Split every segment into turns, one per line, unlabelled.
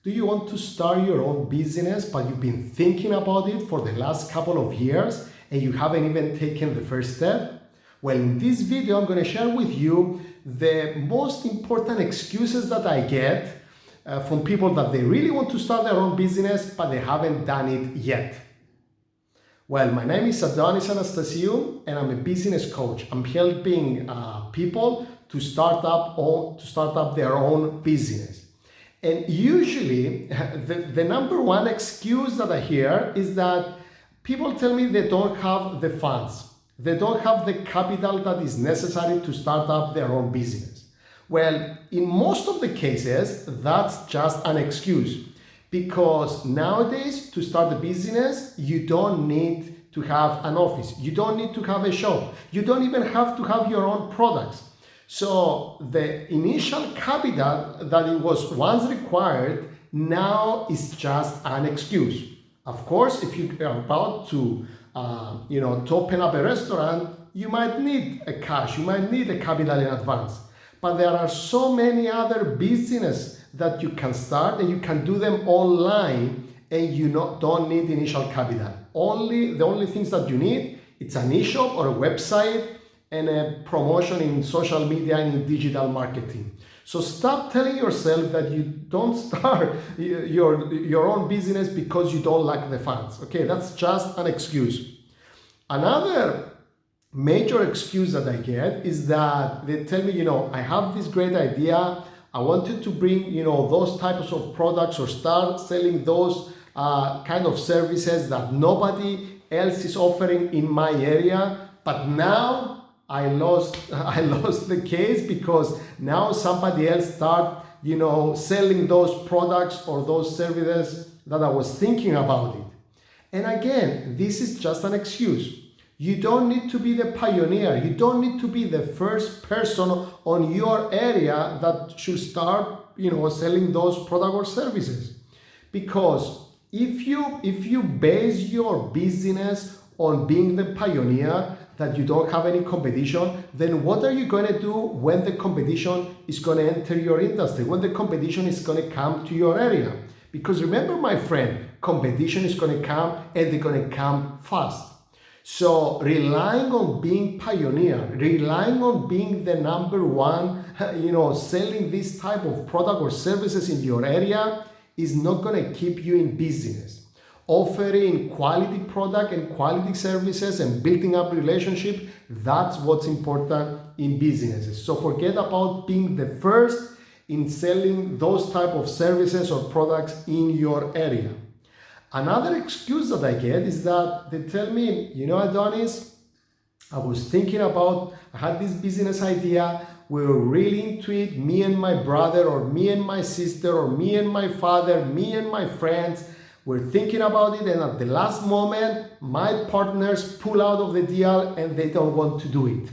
Do you want to start your own business, but you've been thinking about it for the last couple of years and you haven't even taken the first step? Well, in this video, I'm going to share with you the most important excuses that I get from people that they really want to start their own business, but they haven't done it yet. Well, my name is Adonis Anastasiou, and I'm a business coach. I'm helping people to start up their own business. And usually, the number one excuse that I hear is that people tell me they don't have the funds. They don't have the capital that is necessary to start up their own business. Well, in most of the cases, that's just an excuse. Because nowadays, to start a business, you don't need to have an office. You don't need to have a shop. You don't even have to have your own products. So the initial capital that it was once required now is just an excuse. Of course, if you are about to open up a restaurant, you might need a cash, you might need a capital in advance. But there are so many other businesses that you can start and you can do them online and you don't need initial capital. The only things that you need, it's an e-shop or a website and a promotion in social media and in digital marketing. So stop telling yourself that you don't start your own business because you don't lack the funds. Okay, that's just an excuse. Another major excuse that I get is that they tell me, I have this great idea. I wanted to bring, those types of products or start selling those kind of services that nobody else is offering in my area. But now I lost the case because now somebody else start, selling those products or those services that I was thinking about it. And again, this is just an excuse. You don't need to be the pioneer. You don't need to be the first person on your area that should start, selling those products or services. Because if you base your business on being the pioneer, that you don't have any competition, then what are you going to do when the competition is going to enter your industry, when the competition is going to come to your area? Because remember, my friend, competition is going to come and they're going to come fast. So relying on being pioneer, relying on being the number one, selling this type of product or services in your area is not going to keep you in business. Offering quality product and quality services and building up relationship, that's what's important in businesses. So forget about being the first in selling those type of services or products in your area. Another excuse that I get is that they tell me, Adonis, I was thinking about, I had this business idea, we were really into it, me and my brother or me and my sister or me and my father, me and my friends, we're thinking about it, and at the last moment, my partners pull out of the deal and they don't want to do it.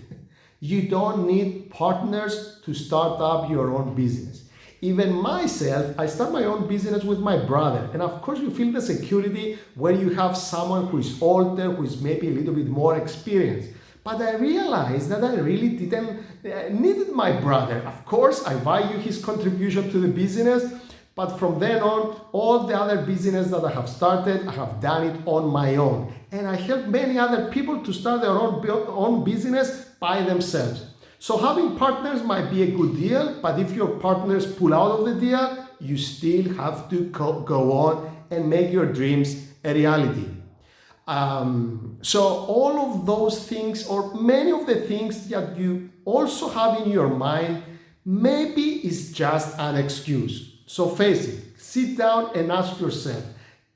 You don't need partners to start up your own business. Even myself, I start my own business with my brother. And of course, you feel the security when you have someone who is older, who is maybe a little bit more experienced. But I realized that I really didn't needed my brother. Of course, I value his contribution to the business. But from then on, all the other business that I have started, I have done it on my own. And I help many other people to start their own business by themselves. So having partners might be a good deal, but if your partners pull out of the deal, you still have to go on and make your dreams a reality. So all of those things, or many of the things that you also have in your mind, maybe is just an excuse. So face it, sit down and ask yourself,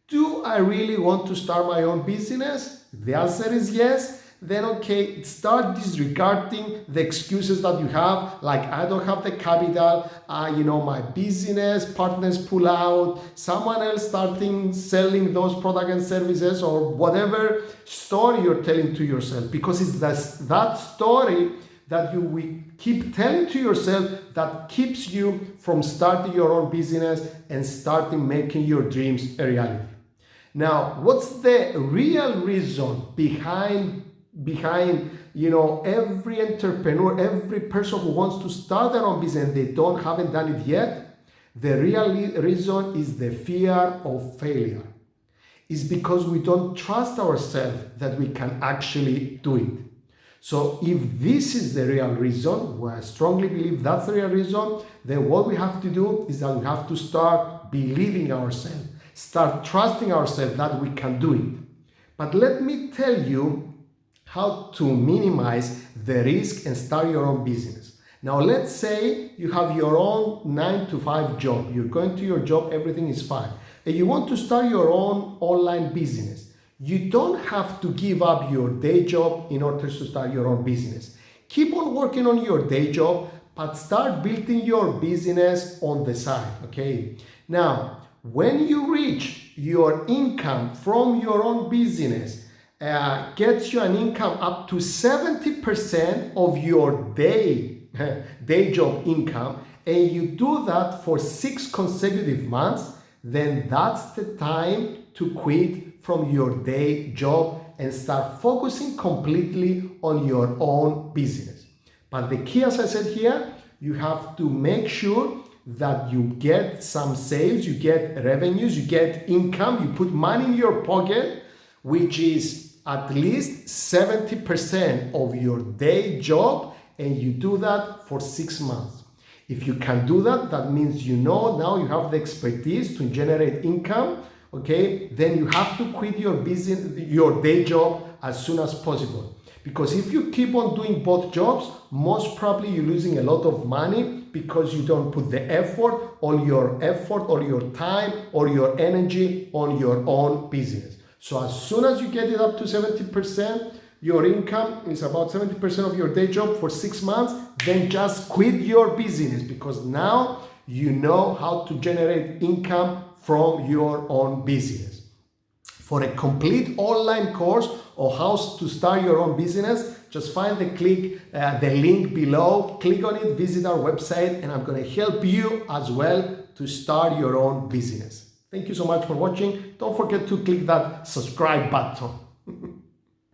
do I really want to start my own business? If the answer is yes, then okay, start disregarding the excuses that you have, like I don't have the capital, my business partners pull out, someone else starting selling those products and services, or whatever story you're telling to yourself, because it's that story that you will keep telling to yourself that keeps you from starting your own business and starting making your dreams a reality. Now, what's the real reason behind every entrepreneur, every person who wants to start their own business and they haven't done it yet? The real reason is the fear of failure. It's because we don't trust ourselves that we can actually do it. So if this is the real reason, well, I strongly believe that's the real reason, then what we have to do is that we have to start believing ourselves, start trusting ourselves that we can do it. But let me tell you how to minimize the risk and start your own business. Now, let's say you have your own 9-to-5 job. You're going to your job, everything is fine. And you want to start your own online business. You don't have to give up your day job in order to start your own business. Keep on working on your day job, but start building your business on the side, okay? Now, when you reach your income from your own business, gets you an income up to 70% of your day job income, and you do that for 6 consecutive months, then that's the time to quit from your day job and start focusing completely on your own business. But the key, as I said here, you have to make sure that you get some sales, you get revenues, you get income, you put money in your pocket, which is at least 70% of your day job, and you do that for 6 months. If you can do that, that means now you have the expertise to generate income, okay? Then you have to quit your business, your day job as soon as possible. Because if you keep on doing both jobs, most probably you're losing a lot of money because you don't put the effort, all your time, or your energy on your own business. So as soon as you get it up to 70%, your income is about 70% of your day job for 6 months, then just quit your business, because now you know how to generate income from your own business. For a complete online course on how to start your own business, just find the link below, click on it, visit our website, and I'm going to help you as well to start your own business. Thank you so much for watching. Don't forget to click that subscribe button.